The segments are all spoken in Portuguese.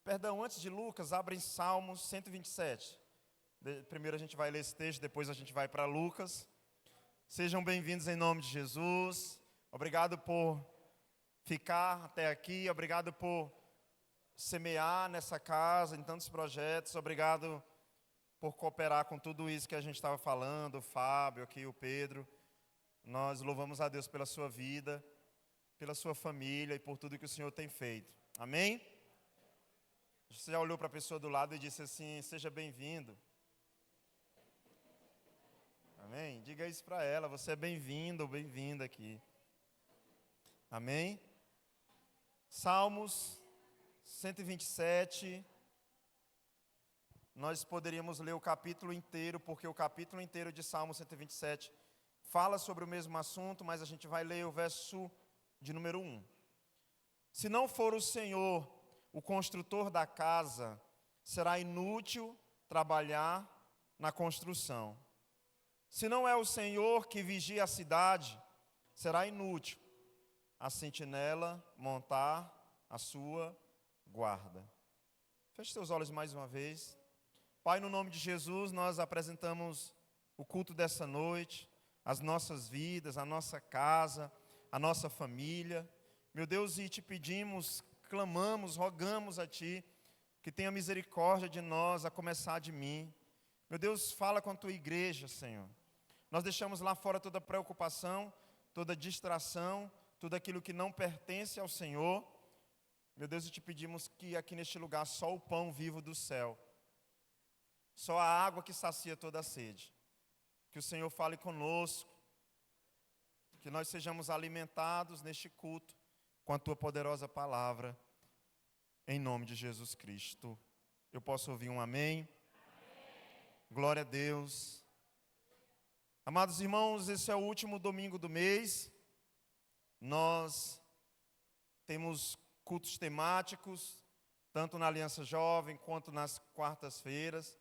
Perdão, antes de Lucas, abra em Salmos 127. Primeiro a gente vai ler esse texto, depois a gente vai para Lucas. Sejam bem-vindos em nome de Jesus. Obrigado por ficar até aqui, obrigado por semear nessa casa, em tantos projetos. Obrigado por cooperar com tudo isso que a gente estava falando, o Fábio aqui, o Pedro. Nós louvamos a Deus pela sua vida, pela sua família e por tudo que o Senhor tem feito. Amém? Você já olhou para a pessoa do lado e disse assim: seja bem-vindo. Amém? Diga isso para ela, você é bem-vindo ou bem-vinda aqui. Amém? Salmos 127. Nós poderíamos ler o capítulo inteiro, porque o capítulo inteiro de Salmo 127 fala sobre o mesmo assunto, mas a gente vai ler o verso de número 1. Se não for o Senhor o construtor da casa, será inútil trabalhar na construção. Se não é o Senhor que vigia a cidade, será inútil a sentinela montar a sua guarda. Feche seus olhos mais uma vez. Pai, no nome de Jesus, nós apresentamos o culto dessa noite, as nossas vidas, a nossa casa, a nossa família. Meu Deus, e te pedimos, clamamos, rogamos a Ti, que tenha misericórdia de nós, a começar de mim. Meu Deus, fala com a Tua igreja, Senhor. Nós deixamos lá fora toda preocupação, toda distração, tudo aquilo que não pertence ao Senhor. Meu Deus, e te pedimos que aqui neste lugar só o pão vivo do céu, só a água que sacia toda a sede. Que o Senhor fale conosco, que nós sejamos alimentados neste culto com a Tua poderosa palavra, em nome de Jesus Cristo. Eu posso ouvir um amém? Amém. Glória a Deus. Amados irmãos, esse é o último domingo do mês. Nós temos cultos temáticos, tanto na Aliança Jovem quanto nas quartas-feiras.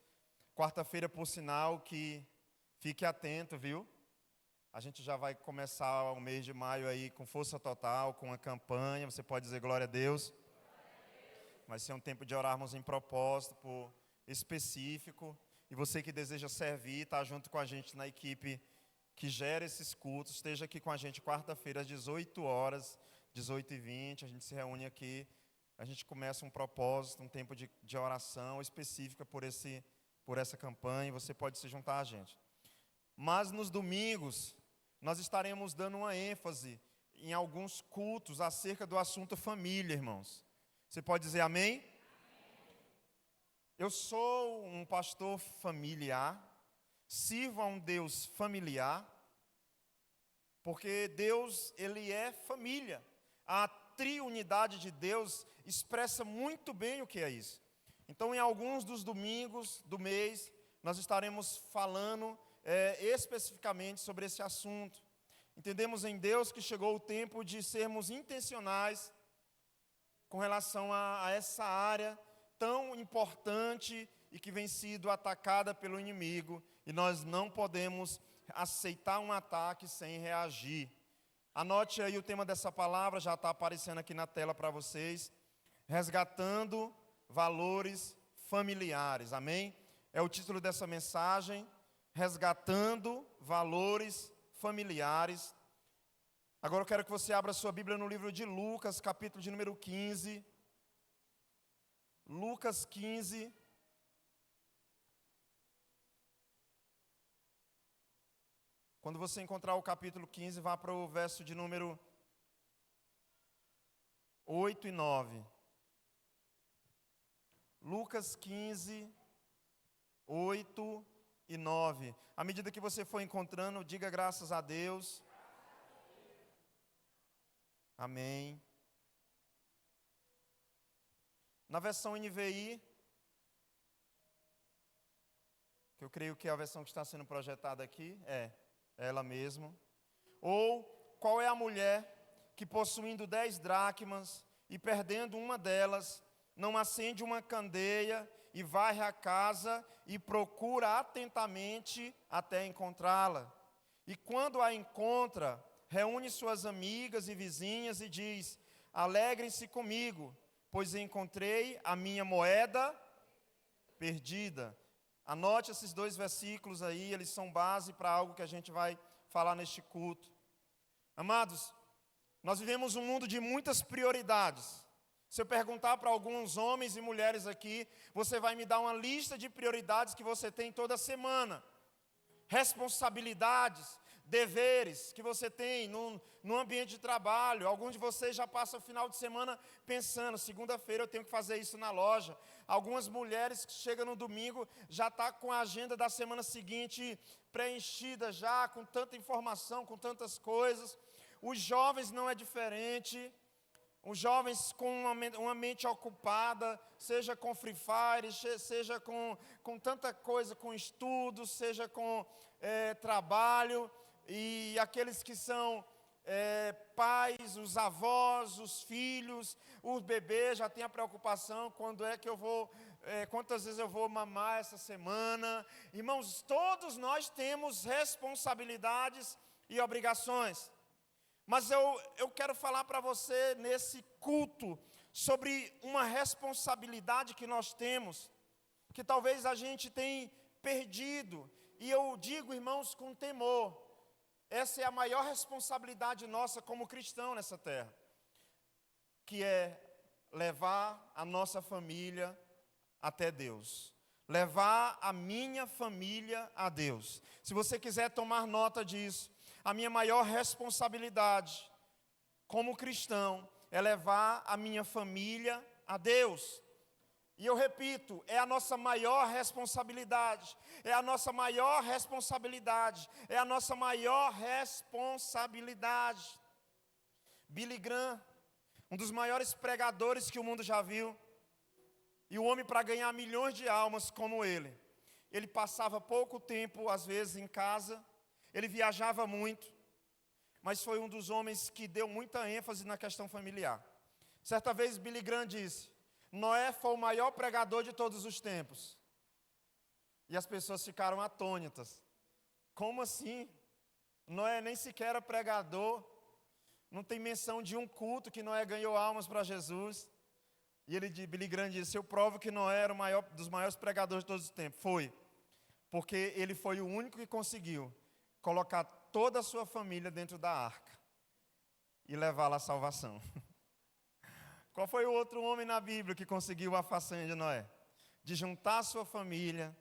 Quarta-feira, por sinal, que fique atento, viu? A gente já vai começar o mês de maio aí com força total, com a campanha. Você pode dizer glória a Deus. Vai ser um tempo de orarmos em propósito específico. E você que deseja servir, está junto com a gente na equipe que gera esses cultos, esteja aqui com a gente quarta-feira às 18 horas, 18h20. A gente se reúne aqui, a gente começa um propósito, um tempo de oração específica por essa campanha. Você pode se juntar a gente. Mas nos domingos, nós estaremos dando uma ênfase em alguns cultos acerca do assunto família, irmãos. Você pode dizer amém? Amém. Eu sou um pastor familiar, sirvo a um Deus familiar, porque Deus, Ele é família. A triunidade de Deus expressa muito bem o que é isso. Então, em alguns dos domingos do mês, nós estaremos falando especificamente sobre esse assunto. Entendemos em Deus que chegou o tempo de sermos intencionais com relação a essa área tão importante e que vem sido atacada pelo inimigo, e nós não podemos aceitar um ataque sem reagir. Anote aí o tema dessa palavra, já está aparecendo aqui na tela para vocês: resgatando valores familiares, amém? É o título dessa mensagem, resgatando valores familiares. Agora eu quero que você abra sua Bíblia no livro de Lucas, capítulo de número 15. Lucas 15. Quando você encontrar o capítulo 15, vá para o verso de número 8 e 9. Lucas 15, 8 e 9. À medida que você for encontrando, diga graças a Deus. Amém. Na versão NVI, que eu creio que é a versão que está sendo projetada aqui, é ela mesma. Ou, qual é a mulher que, possuindo 10 dracmas e perdendo uma delas, não acende uma candeia e varre a casa e procura atentamente até encontrá-la? E quando a encontra, reúne suas amigas e vizinhas e diz: alegrem-se comigo, pois encontrei a minha moeda perdida. Anote esses 2 versículos aí, eles são base para algo que a gente vai falar neste culto. Amados, nós vivemos um mundo de muitas prioridades. Se eu perguntar para alguns homens e mulheres aqui, você vai me dar uma lista de prioridades que você tem toda semana. Responsabilidades, deveres que você tem no ambiente de trabalho. Alguns de vocês já passam o final de semana pensando, segunda-feira eu tenho que fazer isso na loja. Algumas mulheres que chegam no domingo já estão com a agenda da semana seguinte preenchida já, com tanta informação, com tantas coisas. Os jovens não é diferente. Os jovens com uma mente ocupada, seja com Free Fire, seja com tanta coisa, com estudos, seja com trabalho, e aqueles que são pais, os avós, os filhos, os bebês já têm a preocupação, quando é que eu vou, quantas vezes eu vou mamar essa semana. Irmãos, todos nós temos responsabilidades e obrigações. Mas eu quero falar para você nesse culto sobre uma responsabilidade que nós temos, que talvez a gente tenha perdido. E eu digo, irmãos, com temor, essa é a maior responsabilidade nossa como cristão nessa terra, que é levar a nossa família até Deus. Levar a minha família a Deus. Se você quiser tomar nota disso, a minha maior responsabilidade como cristão é levar a minha família a Deus. E eu repito, é a nossa maior responsabilidade, é a nossa maior responsabilidade, é a nossa maior responsabilidade. Billy Graham, um dos maiores pregadores que o mundo já viu, e o homem para ganhar milhões de almas como ele passava pouco tempo, às vezes, em casa. Ele viajava muito, mas foi um dos homens que deu muita ênfase na questão familiar. Certa vez Billy Graham disse, Noé foi o maior pregador de todos os tempos. E as pessoas ficaram atônitas. Como assim? Noé nem sequer era pregador. Não tem menção de um culto que Noé ganhou almas para Jesus. E Billy Graham disse, eu provo que Noé era o maior dos maiores pregadores de todos os tempos. Foi, porque ele foi o único que conseguiu colocar toda a sua família dentro da arca e levá-la à salvação. Qual foi o outro homem na Bíblia que conseguiu a façanha de Noé? De juntar a sua família,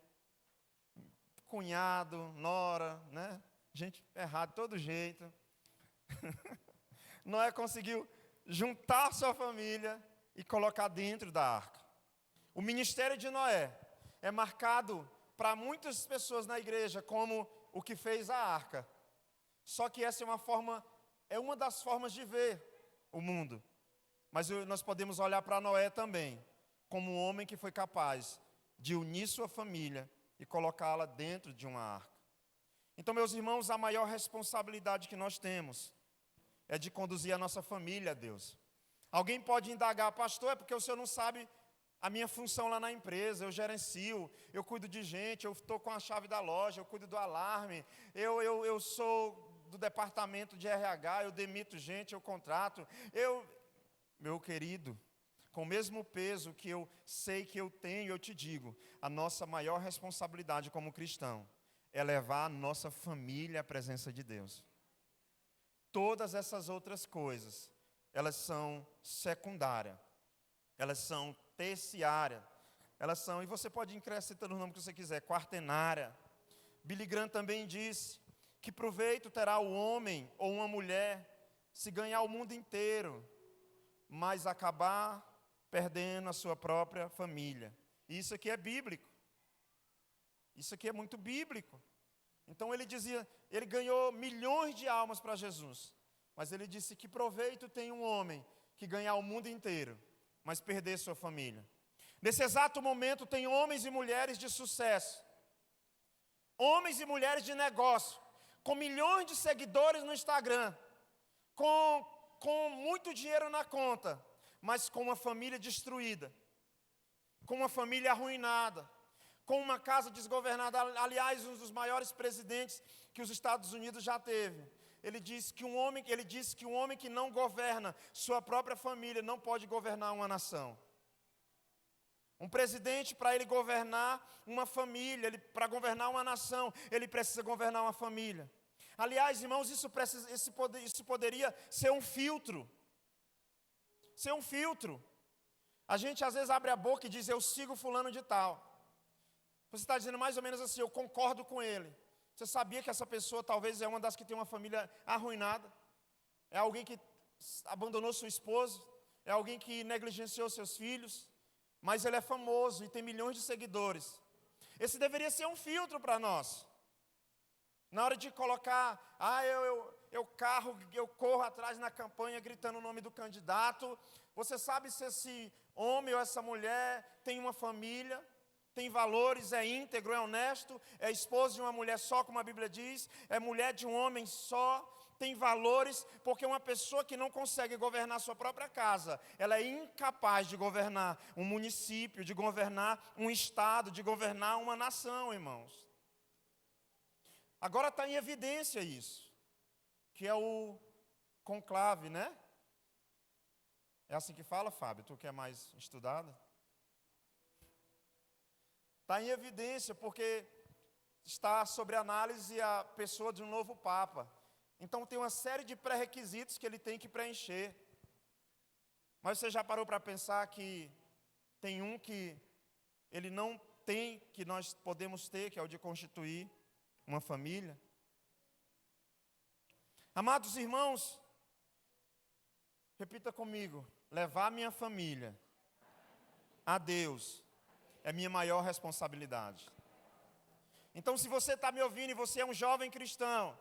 cunhado, nora, né? Gente errada de todo jeito. Noé conseguiu juntar a sua família e colocar dentro da arca. O ministério de Noé é marcado para muitas pessoas na igreja como o que fez a arca. Só que essa é uma das formas de ver o mundo. Mas nós podemos olhar para Noé também, como um homem que foi capaz de unir sua família e colocá-la dentro de uma arca. Então, meus irmãos, a maior responsabilidade que nós temos é de conduzir a nossa família a Deus. Alguém pode indagar, pastor, é porque o senhor não sabe a minha função lá na empresa, eu gerencio, eu cuido de gente, eu estou com a chave da loja, eu cuido do alarme, eu sou do departamento de RH, eu demito gente, eu contrato. Meu querido, com o mesmo peso que eu sei que eu tenho, eu te digo, a nossa maior responsabilidade como cristão é levar a nossa família à presença de Deus. Todas essas outras coisas, elas são secundárias, elas são terciária, elas são, e você pode ir acrescentando o nome que você quiser, quaternária. Billy Graham também disse que proveito terá o homem ou uma mulher se ganhar o mundo inteiro, mas acabar perdendo a sua própria família. Isso aqui é bíblico. Isso aqui é muito bíblico. Então ele dizia, ele ganhou milhões de almas para Jesus, mas ele disse que proveito tem um homem que ganhar o mundo inteiro, mas perder sua família. Nesse exato momento tem homens e mulheres de sucesso, homens e mulheres de negócio, com milhões de seguidores no Instagram, com muito dinheiro na conta, mas com uma família destruída, com uma família arruinada, com uma casa desgovernada. Aliás, um dos maiores presidentes que os Estados Unidos já teve, ele diz que um homem que não governa sua própria família não pode governar uma nação. Um presidente, para ele governar uma família, para governar uma nação, ele precisa governar uma família. Aliás, irmãos, isso poderia ser um filtro. Ser um filtro. A gente às vezes abre a boca e diz, eu sigo fulano de tal. Você está dizendo mais ou menos assim, eu concordo com ele. Você sabia que essa pessoa talvez é uma das que tem uma família arruinada? É alguém que abandonou sua esposa? É alguém que negligenciou seus filhos? Mas ele é famoso e tem milhões de seguidores. Esse deveria ser um filtro para nós. Na hora de colocar, eu corro atrás na campanha gritando o nome do candidato. Você sabe se esse homem ou essa mulher tem uma família, tem valores, é íntegro, é honesto, é esposo de uma mulher só, como a Bíblia diz, é mulher de um homem só, tem valores, porque uma pessoa que não consegue governar sua própria casa, ela é incapaz de governar um município, de governar um estado, de governar uma nação, irmãos. Agora está em evidência isso, que é o conclave, né? É assim que fala, Fábio? Tu que é mais estudada? Está em evidência porque está sobre análise a pessoa de um novo Papa. Então tem uma série de pré-requisitos que ele tem que preencher. Mas você já parou para pensar que tem um que ele não tem, que nós podemos ter, que é o de constituir uma família? Amados irmãos, repita comigo, levar minha família a Deus é minha maior responsabilidade. Então, se você está me ouvindo e você é um jovem cristão,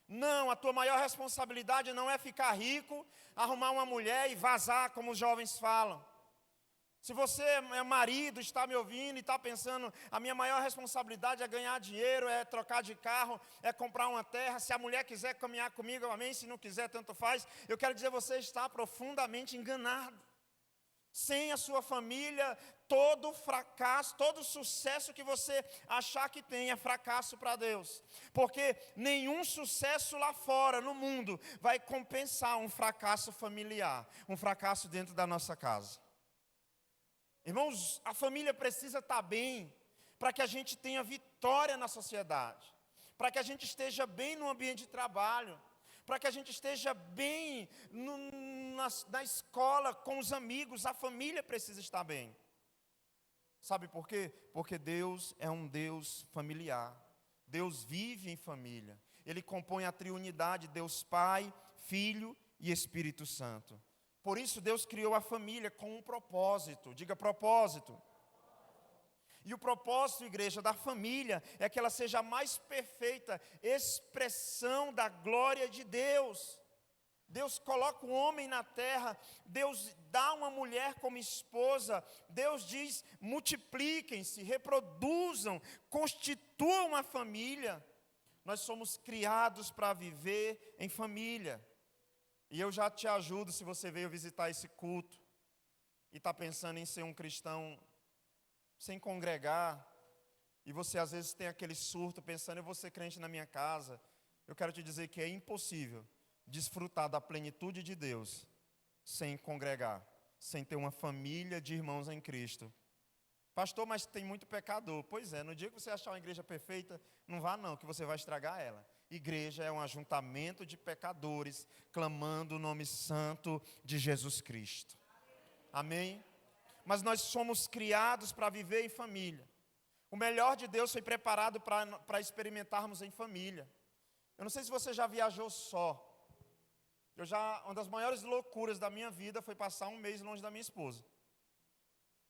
não, a tua maior responsabilidade não é ficar rico, arrumar uma mulher e vazar, como os jovens falam. Se você é marido, está me ouvindo e está pensando, a minha maior responsabilidade é ganhar dinheiro, é trocar de carro, é comprar uma terra, se a mulher quiser caminhar comigo, amém, se não quiser, tanto faz. Eu quero dizer, você está profundamente enganado. Sem a sua família, todo fracasso, todo sucesso que você achar que tem é fracasso para Deus. Porque nenhum sucesso lá fora, no mundo, vai compensar um fracasso familiar, um fracasso dentro da nossa casa. Irmãos, a família precisa estar bem para que a gente tenha vitória na sociedade, para que a gente esteja bem no ambiente de trabalho, para que a gente esteja bem na escola, com os amigos. A família precisa estar bem. Sabe por quê? Porque Deus é um Deus familiar. Deus vive em família. Ele compõe a triunidade, Deus Pai, Filho e Espírito Santo. Por isso Deus criou a família com um propósito. Diga propósito. E o propósito, igreja, da família é que ela seja a mais perfeita expressão da glória de Deus. Deus coloca o homem na terra, Deus dá uma mulher como esposa, Deus diz, multipliquem-se, reproduzam, constituam uma família. Nós somos criados para viver em família. E eu já te ajudo, se você veio visitar esse culto e está pensando em ser um cristão sem congregar, e você às vezes tem aquele surto pensando, eu vou ser crente na minha casa. Eu quero te dizer que é impossível desfrutar da plenitude de Deus sem congregar, sem ter uma família de irmãos em Cristo. Pastor, mas tem muito pecador. Pois é, no dia que você achar uma igreja perfeita, não vá não, que você vai estragar ela. Igreja é um ajuntamento de pecadores, clamando o nome santo de Jesus Cristo. Amém? Mas nós somos criados para viver em família. O melhor de Deus foi preparado para experimentarmos em família. Eu não sei se você já viajou só. Uma das maiores loucuras da minha vida foi passar um mês longe da minha esposa.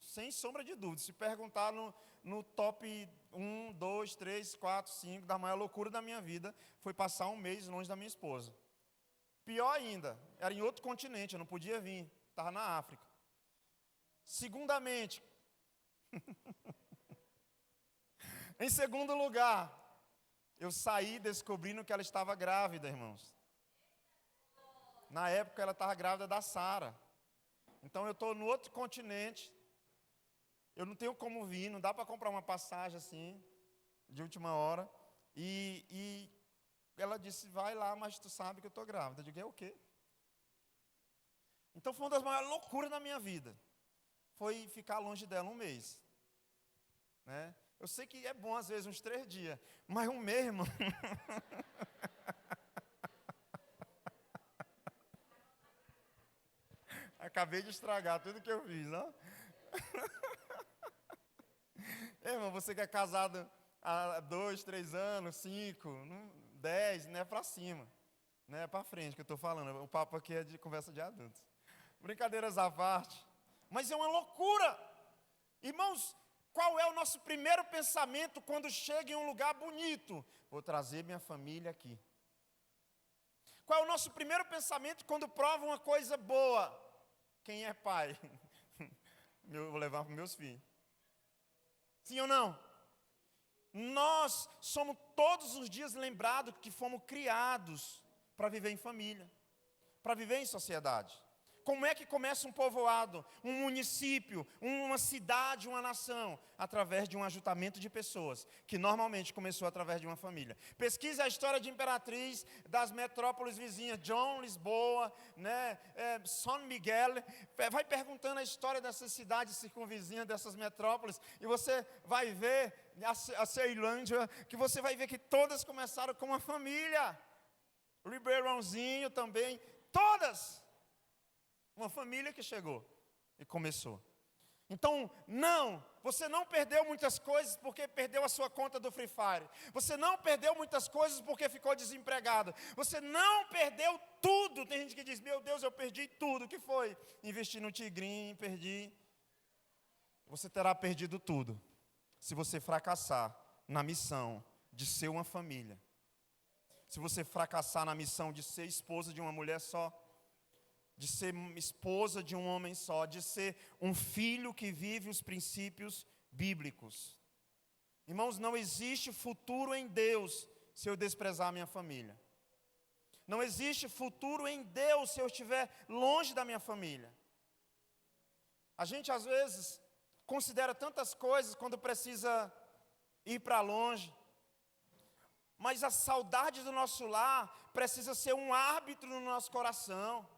Sem sombra de dúvida. Se perguntar no top 1, 2, 3, 4, 5 da maior loucura da minha vida, foi passar um mês longe da minha esposa. Pior ainda, era em outro continente, eu não podia vir, estava na África. Segundamente, em segundo lugar, eu saí descobrindo que ela estava grávida, irmãos. Na época ela estava grávida da Sara. Então eu estou no outro continente, eu não tenho como vir, não dá para comprar uma passagem assim, de última hora. E ela disse, vai lá, mas tu sabe que eu estou grávida. Eu digo, é o quê? Então foi uma das maiores loucuras da minha vida. Foi ficar longe dela um mês. Né? Eu sei que é bom às vezes uns 3 dias, mas um mês, irmão. Acabei de estragar tudo que eu fiz, ó. Irmão, você que é casado há 2, 3 anos, 5, 10, não é para cima. Não é para frente que eu estou falando. O papo aqui é de conversa de adultos. Brincadeiras à parte. Mas é uma loucura. Irmãos, qual é o nosso primeiro pensamento quando chega em um lugar bonito? Vou trazer minha família aqui. Qual é o nosso primeiro pensamento quando prova uma coisa boa? Quem é pai? Eu vou levar para meus filhos. Sim ou não? Nós somos todos os dias lembrados que fomos criados para viver em família, para viver em sociedade. Como é que começa um povoado, um município, uma cidade, uma nação? Através de um ajuntamento de pessoas, que normalmente começou através de uma família. Pesquise a história de Imperatriz, das metrópoles vizinhas, John, Lisboa, né, São Miguel. Vai perguntando a história dessas cidades circunvizinhas, dessas metrópoles, e você vai ver, a Ceilândia, que você vai ver que todas começaram com uma família. Ribeirãozinho também, todas. Uma família que chegou e começou. Então, você não perdeu muitas coisas porque perdeu a sua conta do Free Fire. Você não perdeu muitas coisas porque ficou desempregado. Você não perdeu tudo. Tem gente que diz, meu Deus, eu perdi tudo. O que foi? Investi no Tigrinho, perdi. Você terá perdido tudo se você fracassar na missão de ser uma família. Se você fracassar na missão de ser esposa de uma mulher só, de ser esposa de um homem só, de ser um filho que vive os princípios bíblicos. Irmãos, não existe futuro em Deus se eu desprezar a minha família. Não existe futuro em Deus se eu estiver longe da minha família. A gente às vezes considera tantas coisas quando precisa ir para longe. Mas a saudade do nosso lar precisa ser um árbitro no nosso coração.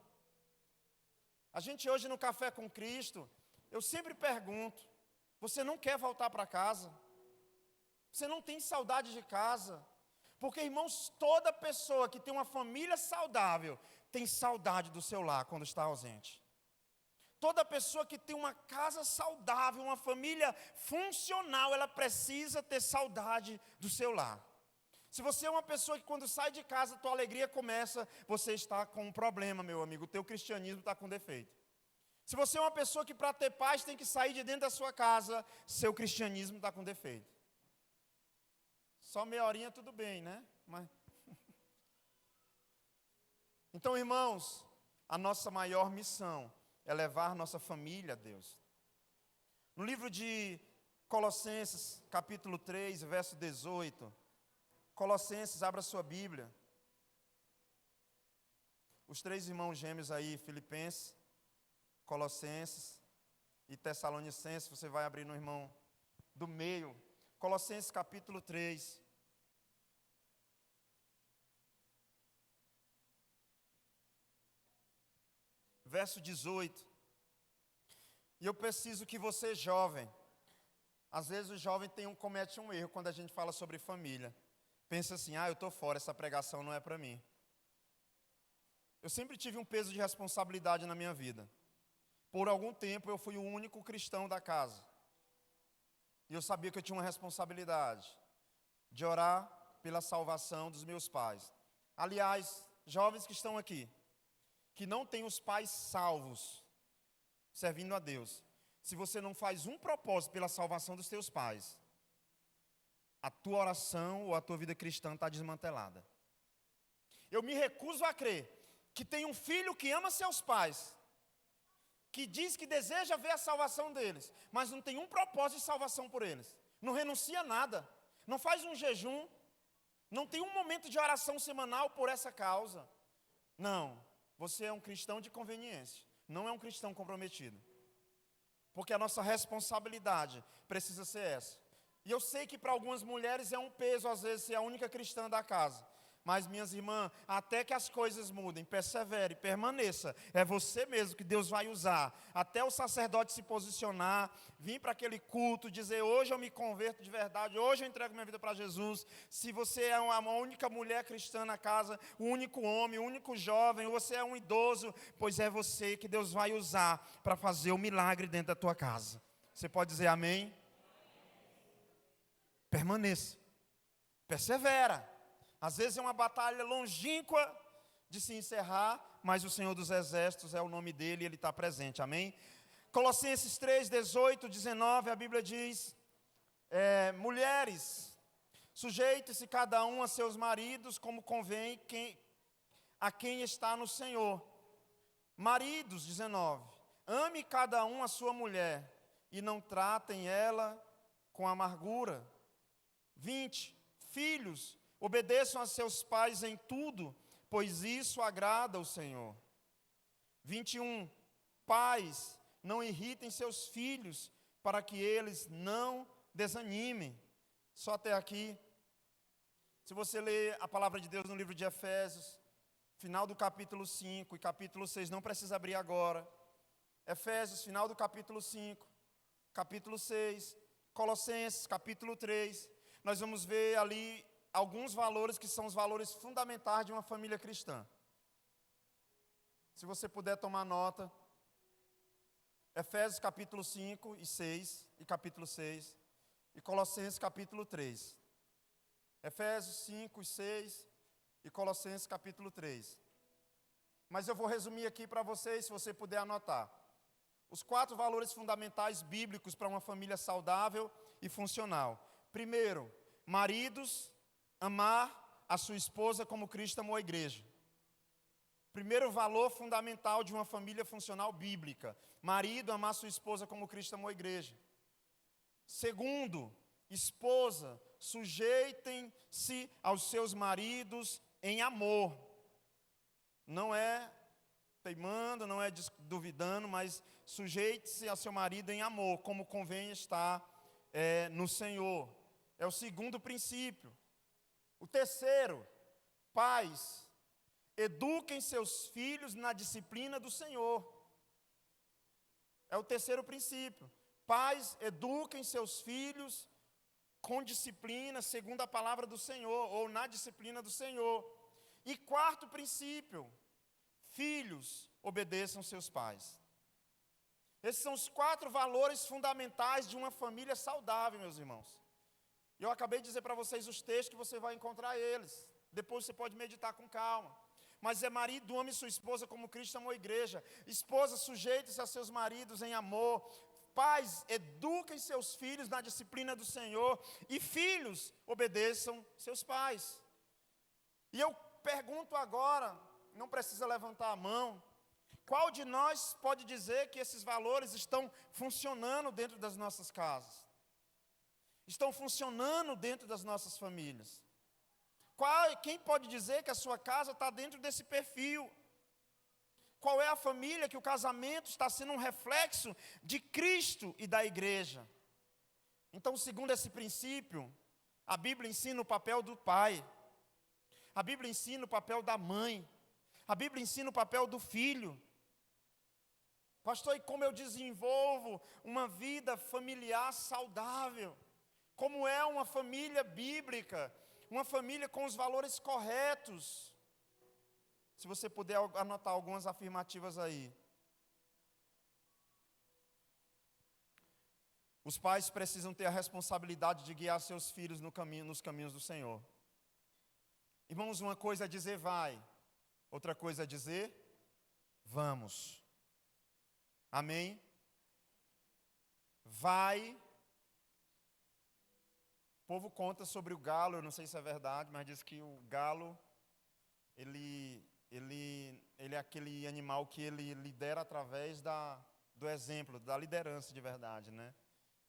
A gente hoje no Café com Cristo, eu sempre pergunto, você não quer voltar para casa? Você não tem saudade de casa? Porque, irmãos, toda pessoa que tem uma família saudável, tem saudade do seu lar quando está ausente. Toda pessoa que tem uma casa saudável, uma família funcional, ela precisa ter saudade do seu lar. Se você é uma pessoa que quando sai de casa, tua alegria começa, você está com um problema, meu amigo, o teu cristianismo está com defeito. Se você é uma pessoa que para ter paz tem que sair de dentro da sua casa, seu cristianismo está com defeito. Só meia horinha tudo bem, né? Mas... Então, irmãos, a nossa maior missão é levar nossa família a Deus. No livro de Colossenses, capítulo 3, verso 18... Colossenses, abra sua Bíblia. Os 3 irmãos gêmeos aí, Filipenses, Colossenses e Tessalonicenses, você vai abrir no irmão do meio. Colossenses capítulo 3. Verso 18. E eu preciso que você, jovem, às vezes o jovem comete um erro quando a gente fala sobre família. Pensa assim, eu estou fora, essa pregação não é para mim. Eu sempre tive um peso de responsabilidade na minha vida. Por algum tempo eu fui o único cristão da casa. E eu sabia que eu tinha uma responsabilidade de orar pela salvação dos meus pais. Aliás, jovens que estão aqui, que não têm os pais salvos, servindo a Deus. Se você não faz um propósito pela salvação dos teus pais, a tua oração ou a tua vida cristã está desmantelada. Eu me recuso a crer que tem um filho que ama seus pais, que diz que deseja ver a salvação deles, mas não tem um propósito de salvação por eles. Não renuncia a nada, não faz um jejum, não tem um momento de oração semanal por essa causa. Não, você é um cristão de conveniência, não é um cristão comprometido. Porque a nossa responsabilidade precisa ser essa. E eu sei que para algumas mulheres é um peso, às vezes, ser a única cristã da casa. Mas, minhas irmãs, até que as coisas mudem, persevere, permaneça. É você mesmo que Deus vai usar. Até o sacerdote se posicionar, vir para aquele culto, dizer, hoje eu me converto de verdade, hoje eu entrego minha vida para Jesus. Se você é uma única mulher cristã na casa, o único homem, o único jovem, ou você é um idoso, pois é você que Deus vai usar para fazer o milagre dentro da tua casa. Você pode dizer amém? Permaneça. Persevera. Às vezes é uma batalha longínqua de se encerrar, mas o Senhor dos Exércitos é o nome dele e ele está presente, amém? Colossenses 3, 18, 19, a Bíblia diz, mulheres, sujeite-se cada um a seus maridos, como convém a quem está no Senhor. Maridos, 19, ame cada um a sua mulher, e não tratem ela com amargura. 20, filhos, obedeçam a seus pais em tudo, pois isso agrada ao Senhor. 21, pais, não irritem seus filhos, para que eles não desanimem. Só até aqui. Se você ler a palavra de Deus no livro de Efésios, final do capítulo 5 e capítulo 6, não precisa abrir agora. Efésios, final do capítulo 5, capítulo 6, Colossenses, capítulo 3, nós vamos ver ali alguns valores que são os valores fundamentais de uma família cristã. Se você puder tomar nota, Efésios capítulo 5 e 6, e capítulo 6, e Colossenses capítulo 3. Efésios 5 e 6, e Colossenses capítulo 3. Mas eu vou resumir aqui para vocês, se você puder anotar. Os 4 valores fundamentais bíblicos para uma família saudável e funcional. Primeiro, maridos, amar a sua esposa como Cristo amou a igreja. Primeiro valor fundamental de uma família funcional bíblica. Marido, amar sua esposa como Cristo amou a igreja. Segundo, esposa, sujeitem-se aos seus maridos em amor. Não é teimando, não é duvidando, mas sujeite-se a seu marido em amor, como convém estar no Senhor. É o segundo princípio. O terceiro, pais, eduquem seus filhos na disciplina do Senhor. É o terceiro princípio. Pais, eduquem seus filhos com disciplina, segundo a palavra do Senhor, ou na disciplina do Senhor. E quarto princípio, filhos, obedeçam seus pais. Esses são os 4 valores fundamentais de uma família saudável, meus irmãos. Eu acabei de dizer para vocês os textos que você vai encontrar eles. Depois você pode meditar com calma. Mas marido, ame sua esposa como Cristo amou a igreja. Esposa, sujeite-se a seus maridos em amor. Pais, eduquem seus filhos na disciplina do Senhor. E filhos, obedeçam seus pais. E eu pergunto agora, não precisa levantar a mão, qual de nós pode dizer que esses valores estão funcionando dentro das nossas casas? Estão funcionando dentro das nossas famílias? Quem pode dizer que a sua casa está dentro desse perfil? Qual é a família que o casamento está sendo um reflexo de Cristo e da igreja? Então, segundo esse princípio, a Bíblia ensina o papel do pai, a Bíblia ensina o papel da mãe, a Bíblia ensina o papel do filho. Pastor, e como eu desenvolvo uma vida familiar saudável? Como é uma família bíblica? Uma família com os valores corretos? Se você puder anotar algumas afirmativas aí. Os pais precisam ter a responsabilidade de guiar seus filhos nos caminhos do Senhor. Irmãos, uma coisa é dizer vai, outra coisa é dizer vamos. Amém? Vai. O povo conta sobre o galo, eu não sei se é verdade, mas diz que o galo, ele é aquele animal que ele lidera através do exemplo, da liderança de verdade, né?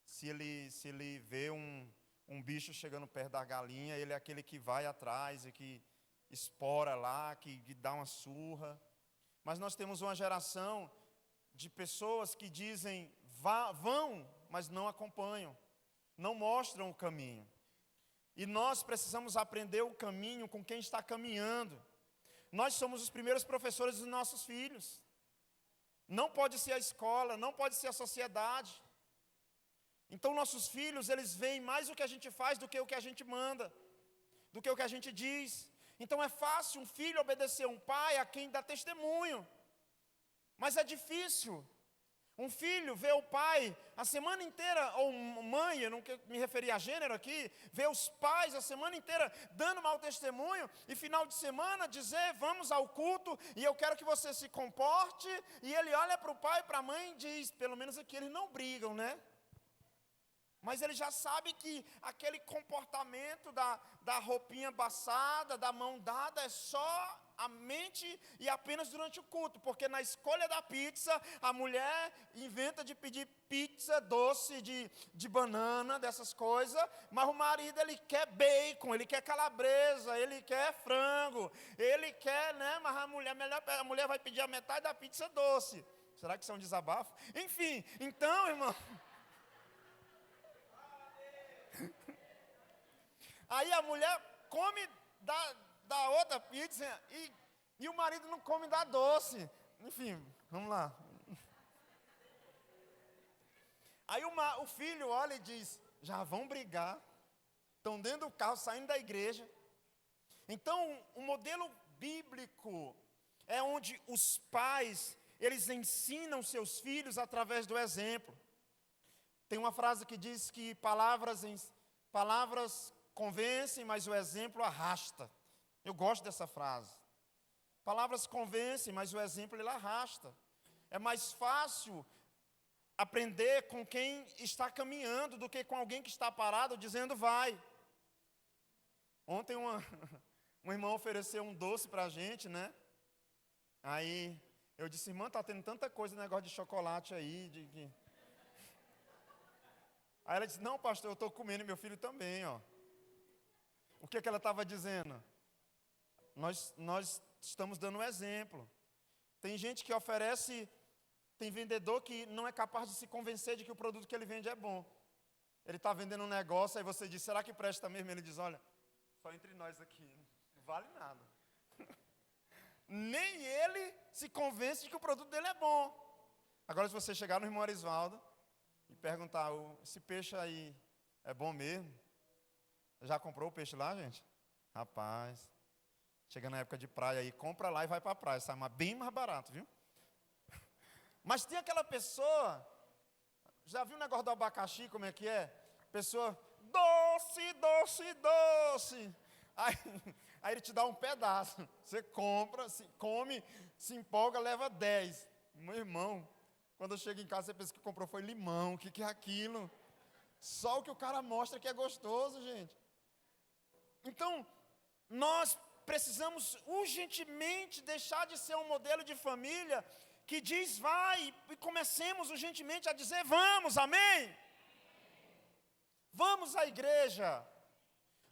Se ele vê um bicho chegando perto da galinha, ele é aquele que vai atrás e que espora lá, que dá uma surra. Mas nós temos uma geração de pessoas que dizem vão, mas não acompanham, não mostram o caminho. E nós precisamos aprender o caminho com quem está caminhando. Nós somos os primeiros professores dos nossos filhos. Não pode ser a escola, não pode ser a sociedade. Então nossos filhos, eles veem mais o que a gente faz do que o que a gente manda, do que o que a gente diz. Então é fácil um filho obedecer um pai a quem dá testemunho. Mas é difícil um filho ver o pai a semana inteira, ou mãe, eu não quero me referir a gênero aqui, ver os pais a semana inteira dando mau testemunho, e final de semana dizer, vamos ao culto, e eu quero que você se comporte, e ele olha para o pai e para a mãe e diz, pelo menos aqui eles não brigam, né? Mas ele já sabe que aquele comportamento da roupinha baçada, da mão dada, é só a mente e apenas durante o culto. Porque na escolha da pizza, a mulher inventa de pedir pizza doce de banana, dessas coisas. Mas o marido, ele quer bacon, ele quer calabresa, ele quer frango. Ele quer, né? Mas a mulher vai pedir a metade da pizza doce. Será que isso é um desabafo? Enfim, então, irmão... Aí a mulher come da outra pizza e o marido não come da doce. Enfim, vamos lá. Aí o filho olha e diz, já vão brigar. Estão dentro do carro, saindo da igreja. Então, o modelo bíblico é onde os pais, eles ensinam seus filhos através do exemplo. Tem uma frase que diz que palavras convencem, mas o exemplo arrasta. Eu gosto dessa frase. Palavras convencem, mas o exemplo ele arrasta. É mais fácil aprender com quem está caminhando do que com alguém que está parado dizendo vai. Ontem um irmão ofereceu um doce para a gente, né? Aí eu disse, irmã, está tendo tanta coisa, negócio de chocolate aí. Aí ela disse, não, pastor, eu estou comendo, meu filho também, ó. O que ela estava dizendo? Nós estamos dando um exemplo. Tem gente que oferece, tem vendedor que não é capaz de se convencer de que o produto que ele vende é bom. Ele está vendendo um negócio, aí você diz, será que presta mesmo? Ele diz, olha, só entre nós aqui, não vale nada. Nem ele se convence de que o produto dele é bom. Agora, se você chegar no irmão Arisvaldo e perguntar, esse peixe aí é bom mesmo? Já comprou o peixe lá, gente? Rapaz, chega na época de praia aí, compra lá e vai para a praia, sai bem mais barato, viu? Mas tem aquela pessoa, já viu o negócio do abacaxi, como é que é? Pessoa, doce, doce, doce. Aí ele te dá um pedaço, você compra, come, se empolga, leva 10. Meu irmão, quando eu chego em casa, você pensa que comprou foi limão, o que é aquilo? Só o que o cara mostra que é gostoso, gente. Então, nós precisamos urgentemente deixar de ser um modelo de família que diz vai, e comecemos urgentemente a dizer vamos, amém? Vamos à igreja,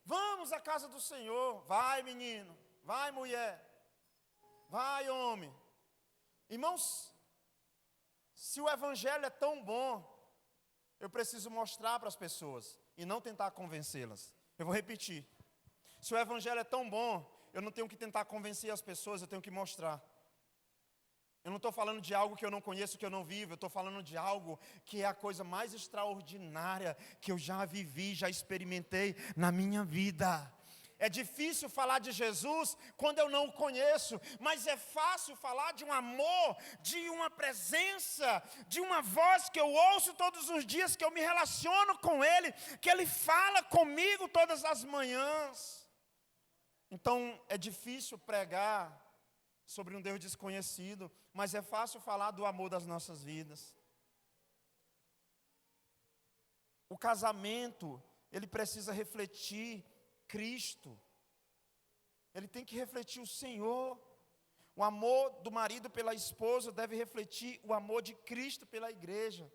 vamos à casa do Senhor, vai menino, vai mulher, vai homem. Irmãos, se o evangelho é tão bom, eu preciso mostrar para as pessoas e não tentar convencê-las. Eu vou repetir. Se o evangelho é tão bom, eu não tenho que tentar convencer as pessoas, eu tenho que mostrar. Eu não estou falando de algo que eu não conheço, que eu não vivo, eu estou falando de algo que é a coisa mais extraordinária que eu já vivi, já experimentei na minha vida. É difícil falar de Jesus quando eu não o conheço, mas é fácil falar de um amor, de uma presença, de uma voz que eu ouço todos os dias, que eu me relaciono com Ele, que Ele fala comigo todas as manhãs. Então, é difícil pregar sobre um Deus desconhecido, mas é fácil falar do amor das nossas vidas. O casamento, ele precisa refletir Cristo. Ele tem que refletir o Senhor. O amor do marido pela esposa deve refletir o amor de Cristo pela igreja.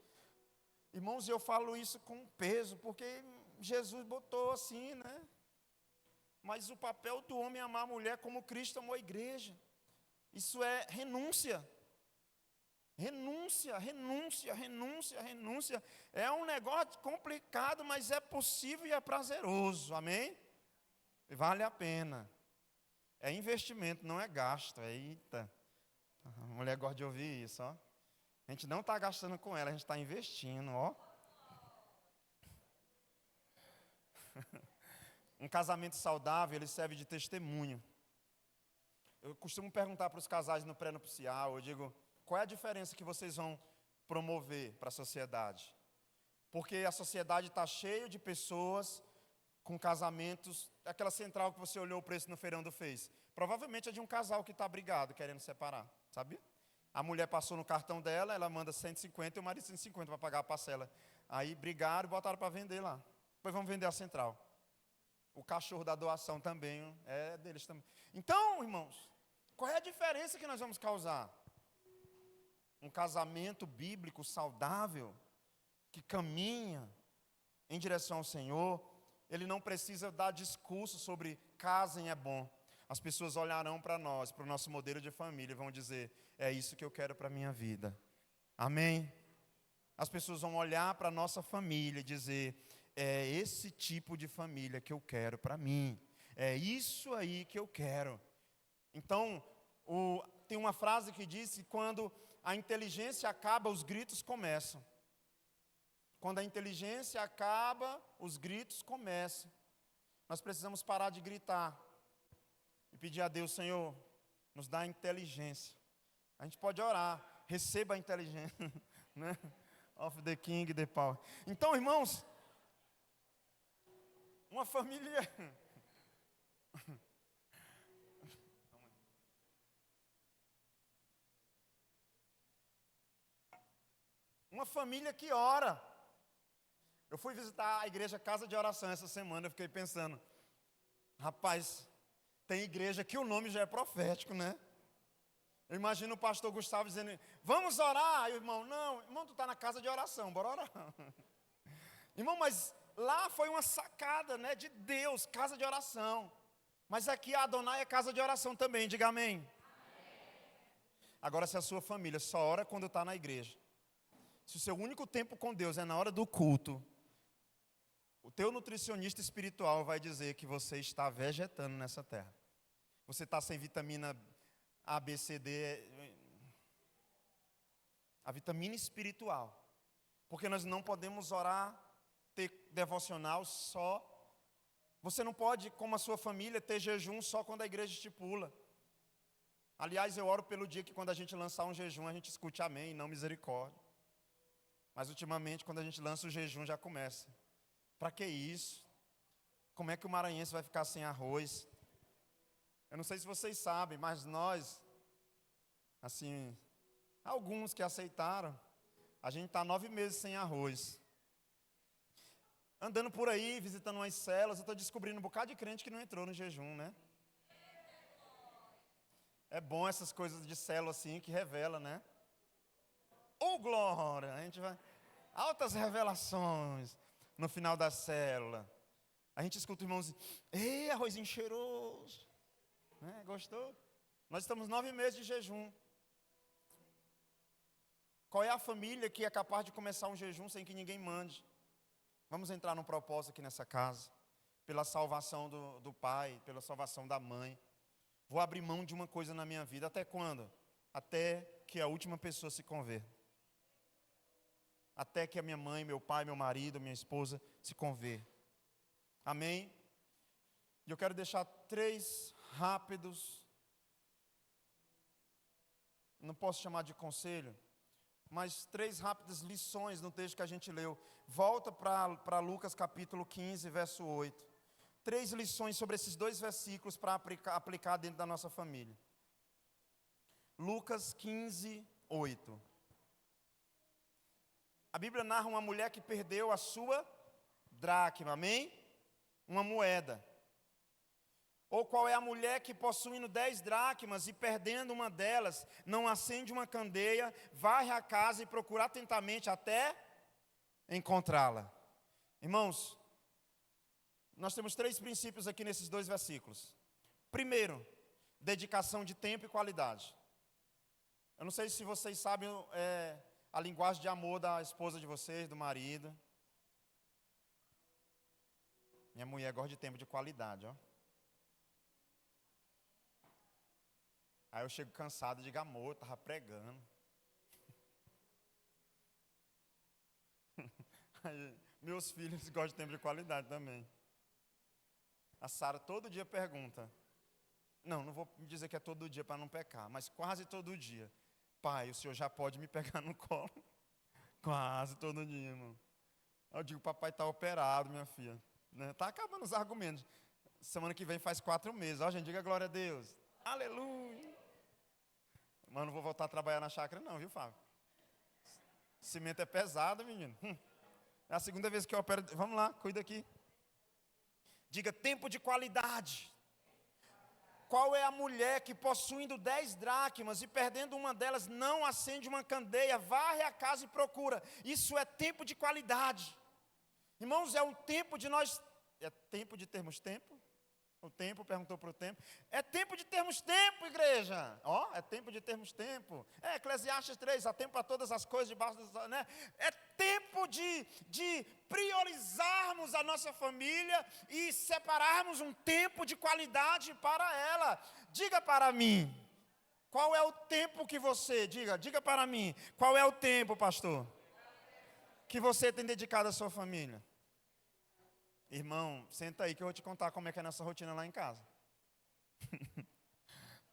Irmãos, eu falo isso com peso, porque Jesus botou assim, né? Mas o papel do homem é amar a mulher como Cristo amou a igreja. Isso é renúncia. Renúncia, renúncia, renúncia, renúncia. É um negócio complicado, mas é possível e é prazeroso, amém? E vale a pena. É investimento, não é gasto. Eita, a mulher gosta de ouvir isso, ó. A gente não está gastando com ela, a gente está investindo, ó. Um casamento saudável, ele serve de testemunho. Eu costumo perguntar para os casais no pré-nupcial, eu digo, qual é a diferença que vocês vão promover para a sociedade? Porque a sociedade está cheia de pessoas com casamentos, aquela central que você olhou o preço no feirão do Face. Provavelmente é de um casal que está brigado, querendo separar, sabia? A mulher passou no cartão dela, ela manda 150 e o marido 150 para pagar a parcela. Aí brigaram e botaram para vender lá. Depois vamos vender a central. O cachorro da doação também é deles também. Então, irmãos, qual é a diferença que nós vamos causar? Um casamento bíblico saudável, que caminha em direção ao Senhor, ele não precisa dar discurso sobre casem é bom. As pessoas olharão para nós, para o nosso modelo de família, e vão dizer, é isso que eu quero para a minha vida. Amém? As pessoas vão olhar para a nossa família e dizer, é esse tipo de família que eu quero para mim. É isso aí que eu quero. Então, tem uma frase que diz que quando a inteligência acaba, os gritos começam. Quando a inteligência acaba, os gritos começam. Nós precisamos parar de gritar e pedir a Deus, Senhor, nos dá inteligência. A gente pode orar, receba a inteligência, né? Of the King, the power. Então, irmãos, uma família... Uma família que ora. Eu fui visitar a igreja Casa de Oração essa semana, eu fiquei pensando, rapaz, tem igreja que o nome já é profético, né? Eu imagino o pastor Gustavo dizendo, vamos orar. Aí o irmão, não, irmão, tu está na casa de oração, bora orar. Irmão, mas lá foi uma sacada, né, de Deus, casa de oração. Mas aqui a Adonai é casa de oração também, diga amém. Agora, se a sua família só ora quando está na igreja, se o seu único tempo com Deus é na hora do culto, o teu nutricionista espiritual vai dizer que você está vegetando nessa terra. Você está sem vitamina A, B, C, D, a vitamina espiritual. Porque nós não podemos orar, ter devocional só. Você não pode, como a sua família, ter jejum só quando a igreja estipula. Aliás, eu oro pelo dia que quando a gente lançar um jejum, a gente escute amém, não misericórdia. Mas ultimamente, quando a gente lança o jejum, já começa. Para que isso? Como é que o maranhense vai ficar sem arroz? Eu não sei se vocês sabem, mas nós, assim, alguns que aceitaram, a gente está 9 meses sem arroz. Andando por aí, visitando umas células, eu estou descobrindo um bocado de crente que não entrou no jejum, né? É bom essas coisas de célula assim, que revela, né? Oh, glória! A gente vai... Altas revelações no final da célula. A gente escuta irmãos, ei, arrozinho cheiroso. Né? Gostou? Nós estamos 9 meses de jejum. Qual é a família que é capaz de começar um jejum sem que ninguém mande? Vamos entrar num propósito aqui nessa casa. Pela salvação do pai, pela salvação da mãe. Vou abrir mão de uma coisa na minha vida. Até quando? Até que a última pessoa se converta. Até que a minha mãe, meu pai, meu marido, minha esposa se convertam. Amém? E eu quero deixar 3 rápidos, não posso chamar de conselho, mas 3 rápidas lições no texto que a gente leu. Volta para Lucas capítulo 15, verso 8. 3 lições sobre esses 2 versículos para aplicar dentro da nossa família. Lucas 15, 8. A Bíblia narra uma mulher que perdeu a sua dracma, amém? Uma moeda. Ou qual é a mulher que possuindo 10 dracmas e perdendo uma delas, não acende uma candeia, varre a casa e procura atentamente até encontrá-la. Irmãos, nós temos 3 princípios aqui nesses 2 versículos. Primeiro, dedicação de tempo e qualidade. Eu não sei se vocês sabem a linguagem de amor da esposa de vocês, do marido. Minha mulher gosta de tempo de qualidade, ó. Aí eu chego cansado e digo, amor, eu estava pregando. Aí, meus filhos gostam de tempo de qualidade também. A Sara todo dia pergunta. Não vou me dizer que é todo dia para não pecar, mas quase todo dia. Pai, o senhor já pode me pegar no colo? Quase todo dia, irmão. Eu digo, papai está operado, minha filha. Está acabando os argumentos. Semana que vem faz 4 meses. Ó, gente, diga glória a Deus. Aleluia. Mas não vou voltar a trabalhar na chácara não, viu, Fábio? Cimento é pesado, menino. É a segunda vez que eu opero. Vamos lá, cuida aqui. Diga, tempo de qualidade. Qual é a mulher que, possuindo 10 dracmas e perdendo uma delas, não acende uma candeia, varre a casa e procura? Isso é tempo de qualidade. Irmãos, é um tempo de nós... É tempo de termos tempo? O tempo, perguntou para o tempo. É tempo de termos tempo, igreja. Ó, é tempo de termos tempo. Eclesiastes 3, há tempo para todas as coisas debaixo dos... né? É tempo de priorizarmos a nossa família e separarmos um tempo de qualidade para ela. Diga para mim, qual é o tempo que você... Diga para mim, qual é o tempo, pastor, que você tem dedicado à sua família? Irmão, senta aí que eu vou te contar como é que é a nossa rotina lá em casa.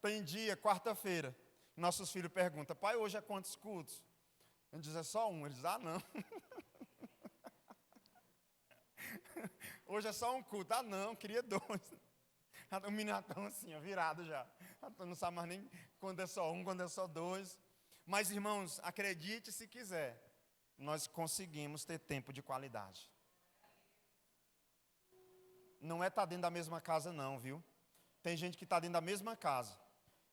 Tem dia, quarta-feira, nossos filhos perguntam, pai, hoje é quantos cultos? Eu diz, é só um. Eles dizem, não. Hoje é só um culto. Não, queria 2. O menino está assim, ó, virado já. Não sabe mais nem quando é só um, quando é só 2. Mas, irmãos, acredite se quiser, nós conseguimos ter tempo de qualidade. Não é estar dentro da mesma casa não, viu? Tem gente que está dentro da mesma casa,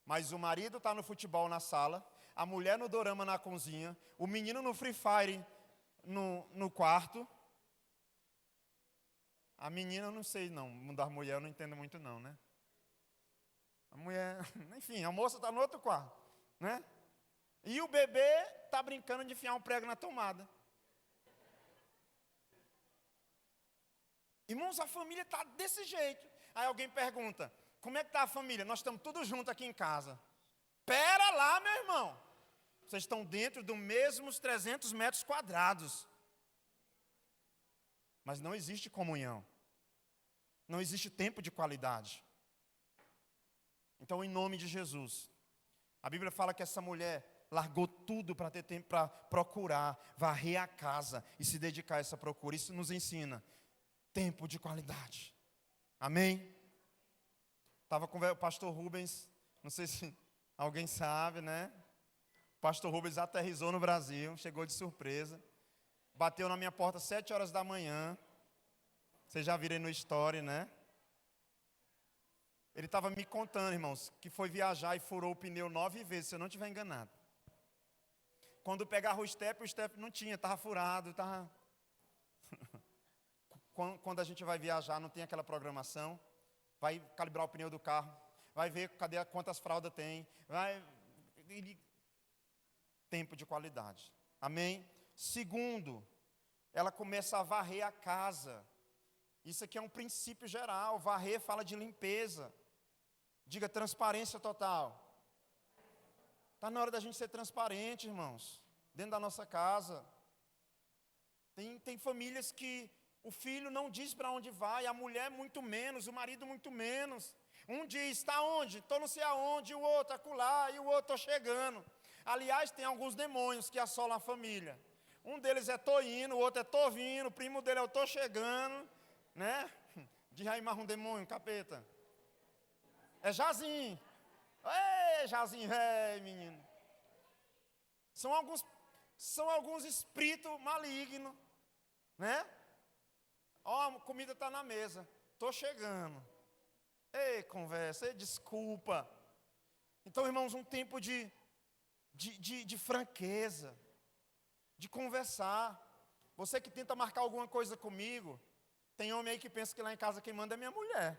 mas o marido está no futebol na sala, a mulher no dorama na cozinha, o menino no Free Fire no quarto. A menina eu não sei não, mundo da mulher eu não entendo muito não, né? A mulher, enfim, a moça está no outro quarto, né? E o bebê está brincando de enfiar um prego na tomada. Irmãos, a família está desse jeito. Aí alguém pergunta, como é que está a família? Nós estamos todos juntos aqui em casa. Pera lá, meu irmão. Vocês estão dentro dos mesmos 300 metros quadrados. Mas não existe comunhão. Não existe tempo de qualidade. Então, em nome de Jesus, a Bíblia fala que essa mulher largou tudo para ter tempo para procurar, varrer a casa e se dedicar a essa procura. Isso nos ensina tempo de qualidade. Amém? Estava com o pastor Rubens, não sei se alguém sabe, né? O pastor Rubens aterrissou no Brasil, chegou de surpresa. Bateu na minha porta 7 horas da manhã. Vocês já viram aí no story, né? Ele estava me contando, irmãos, que foi viajar e furou o pneu 9 vezes, se eu não estiver enganado. Quando pegava o step não tinha, estava furado, estava... Quando a gente vai viajar, não tem aquela programação. Vai calibrar o pneu do carro. Vai ver quantas fraldas tem. Tempo de qualidade. Amém? Segundo, ela começa a varrer a casa. Isso aqui é um princípio geral. Varrer fala de limpeza. Diga transparência total. Está na hora da gente ser transparente, irmãos. Dentro da nossa casa. Tem famílias que o filho não diz para onde vai, a mulher muito menos, o marido muito menos. Um diz, está onde? Estou não sei aonde, e o outro, acolá, e o outro, estou chegando. Aliás, tem alguns demônios que assolam a família. Um deles é tô indo, o outro é tô vindo, o primo dele é eu tô chegando, né? Diz aí mais um demônio, capeta. É Jazinho. Ei, Jazinho, menino. São alguns espíritos malignos, né? Ó, a comida está na mesa. Estou chegando. Ei, conversa, ei, desculpa. Então, irmãos, um tempo de franqueza, de conversar. Você que tenta marcar alguma coisa comigo, tem homem aí que pensa que lá em casa quem manda é minha mulher.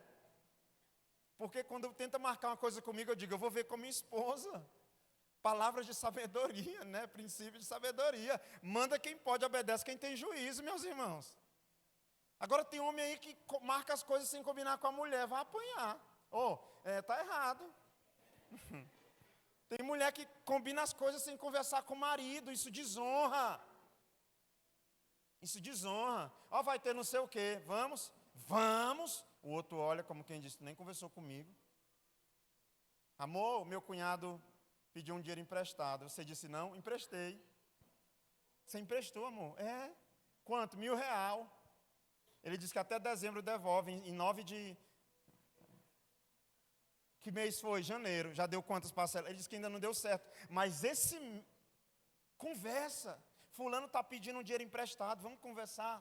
Porque quando tenta marcar uma coisa comigo, eu digo, eu vou ver com minha esposa. Palavras de sabedoria, né? Princípio de sabedoria. Manda quem pode, obedece quem tem juízo, meus irmãos. Agora tem homem aí que marca as coisas sem combinar com a mulher, vai apanhar. Tá errado. Tem mulher que combina as coisas sem conversar com o marido, isso desonra. Isso desonra. Vai ter não sei o quê, vamos? Vamos. O outro olha como quem disse, nem conversou comigo. Amor, meu cunhado pediu um dinheiro emprestado. Você disse não? Emprestei. Você emprestou, amor? Quanto? R$1.000. Ele disse que até dezembro devolve, em 9 de... Que mês foi? Janeiro. Já deu quantas parcelas? Ele disse que ainda não deu certo. Mas conversa. Fulano está pedindo um dinheiro emprestado, vamos conversar.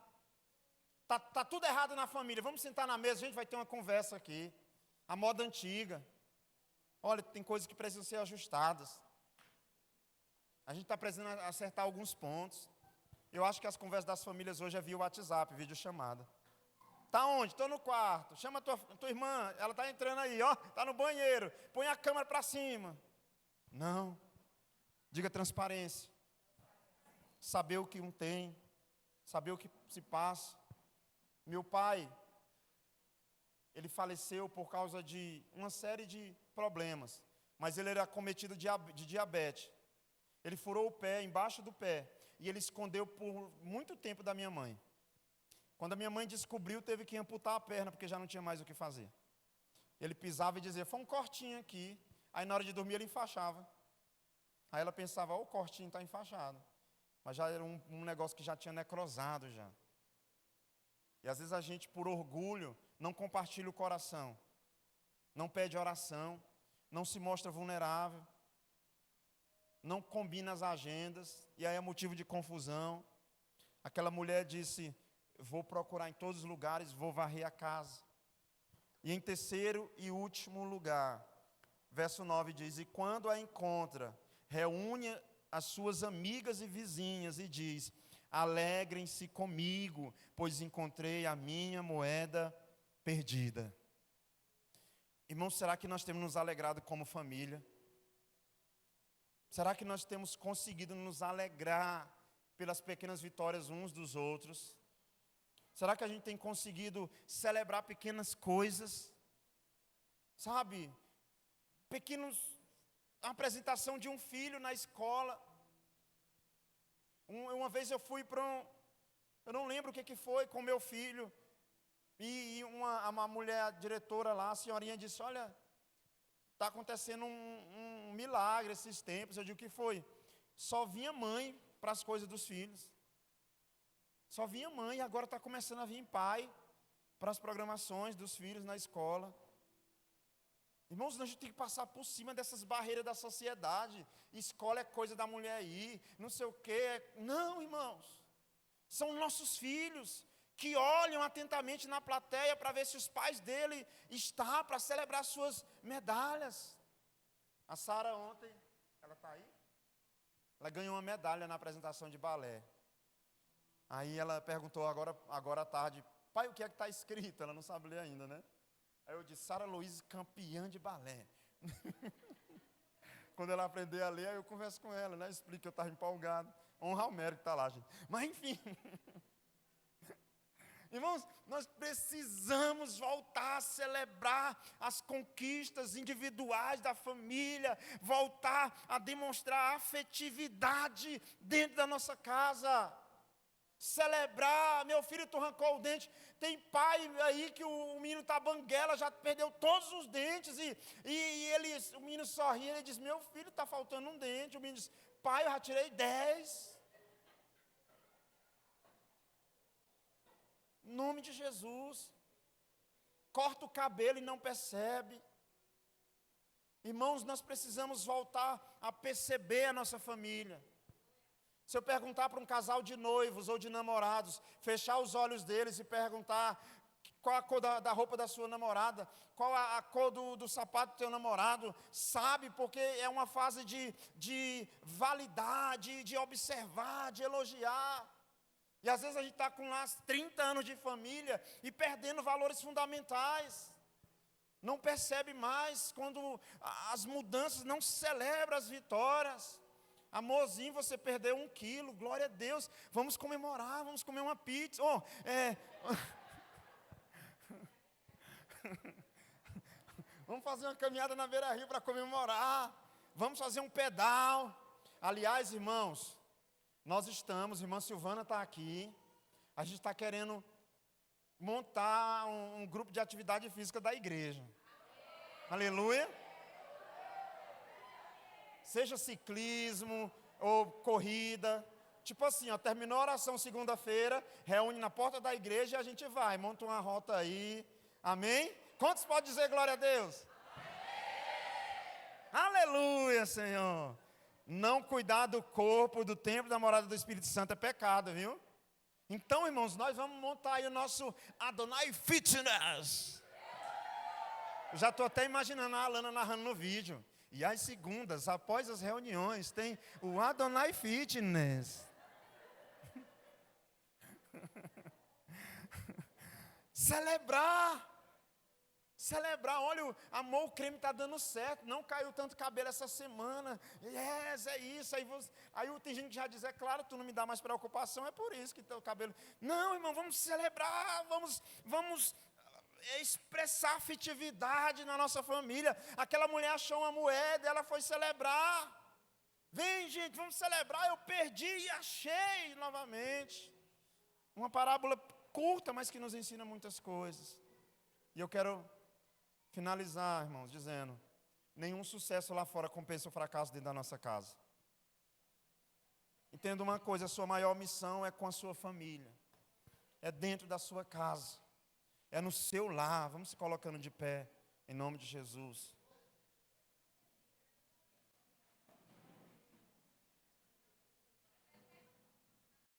Tá tudo errado na família, vamos sentar na mesa, a gente vai ter uma conversa aqui. A moda antiga. Olha, tem coisas que precisam ser ajustadas. A gente está precisando acertar alguns pontos. Eu acho que as conversas das famílias hoje é via WhatsApp, videochamada. Está onde? Estou no quarto. Chama a tua irmã, ela está entrando aí, está no banheiro. Põe a câmera para cima. Não. Diga transparência. Saber o que um tem. Saber o que se passa. Meu pai, ele faleceu por causa de uma série de problemas. Mas ele era acometido de diabetes. Ele furou o pé, embaixo do pé. E ele escondeu por muito tempo da minha mãe. Quando a minha mãe descobriu, teve que amputar a perna, porque já não tinha mais o que fazer. Ele pisava e dizia, foi um cortinho aqui. Aí na hora de dormir ele enfaixava. Aí ela pensava, o cortinho está enfaixado. Mas já era um negócio que já tinha necrosado já. E às vezes a gente, por orgulho, não compartilha o coração. Não pede oração. Não se mostra vulnerável. Não combina as agendas. E aí é motivo de confusão. Aquela mulher disse, vou procurar em todos os lugares, vou varrer a casa. E em terceiro e último lugar, verso 9 diz, e quando a encontra, reúne as suas amigas e vizinhas e diz, alegrem-se comigo, pois encontrei a minha moeda perdida. Irmãos, será que nós temos nos alegrado como família? Será que nós temos conseguido nos alegrar pelas pequenas vitórias uns dos outros? Será que a gente tem conseguido celebrar pequenas coisas? Sabe? A apresentação de um filho na escola. Uma vez eu fui eu não lembro o que foi, com meu filho. E uma mulher diretora lá, a senhorinha disse, olha, está acontecendo um milagre esses tempos. Eu digo, o que foi? Só vinha mãe para as coisas dos filhos. Só vinha mãe, agora está começando a vir pai para as programações dos filhos na escola. Irmãos, a gente tem que passar por cima dessas barreiras da sociedade. Escola é coisa da mulher aí, não sei o quê. Não, irmãos. São nossos filhos que olham atentamente na plateia para ver se os pais dele estão para celebrar suas medalhas. A Sara ontem, ela está aí? Ela ganhou uma medalha na apresentação de balé. Aí ela perguntou agora à tarde, pai, o que é que está escrito? Ela não sabe ler ainda, né? Aí eu disse, Sara Luiz, campeã de balé. Quando ela aprender a ler, aí eu converso com ela, né? Explico que eu estava empolgado. Honra ao mérito que está lá, gente. Mas enfim. Irmãos, nós precisamos voltar a celebrar as conquistas individuais da família, voltar a demonstrar afetividade dentro da nossa casa. Celebrar, meu filho, tu arrancou o dente. Tem pai aí que o menino está banguela, já perdeu todos os dentes. O menino sorri, ele diz, meu filho, está faltando um dente. O menino diz, pai, eu já tirei 10. Em nome de Jesus. Corta o cabelo e não percebe. Irmãos, nós precisamos voltar a perceber a nossa família. Se eu perguntar para um casal de noivos ou de namorados, fechar os olhos deles e perguntar qual a cor da roupa da sua namorada, qual a cor do sapato do teu namorado, sabe? Porque é uma fase de validar, de observar, de elogiar. E às vezes a gente está com lá 30 anos de família e perdendo valores fundamentais. Não percebe mais quando as mudanças, não celebra as vitórias. Amorzinho, você perdeu 1 quilo, glória a Deus. Vamos comemorar, vamos comer uma pizza. Vamos fazer uma caminhada na beira-rio para comemorar. Vamos fazer um pedal. Aliás, irmãos, nós estamos, irmã Silvana está aqui. A gente está querendo montar um grupo de atividade física da igreja. Aleluia. Seja ciclismo ou corrida. Tipo assim, terminou a oração segunda-feira, reúne na porta da igreja e a gente vai, monta uma rota aí. Amém? Quantos podem dizer glória a Deus? Aleluia, Senhor. Não cuidar do corpo, do templo, da morada do Espírito Santo é pecado, viu? Então, irmãos, nós vamos montar aí o nosso Adonai Fitness. Já estou até imaginando a Alana narrando no vídeo. E às segundas, após as reuniões, tem o Adonai Fitness. Celebrar. Olha, amor, o creme está dando certo. Não caiu tanto cabelo essa semana. Yes, é isso. Aí tem gente que já diz, é claro, tu não me dá mais preocupação, é por isso que teu cabelo... Não, irmão, vamos celebrar, vamos expressar afetividade na nossa família. Aquela mulher achou uma moeda, ela foi celebrar. Vem, gente, vamos celebrar. Eu perdi e achei novamente. Uma parábola curta, mas que nos ensina muitas coisas. E eu quero finalizar, irmãos, dizendo: nenhum sucesso lá fora compensa o fracasso dentro da nossa casa. Entenda uma coisa, a sua maior missão é com a sua família. É dentro da sua casa. É no seu lar. Vamos se colocando de pé, em nome de Jesus.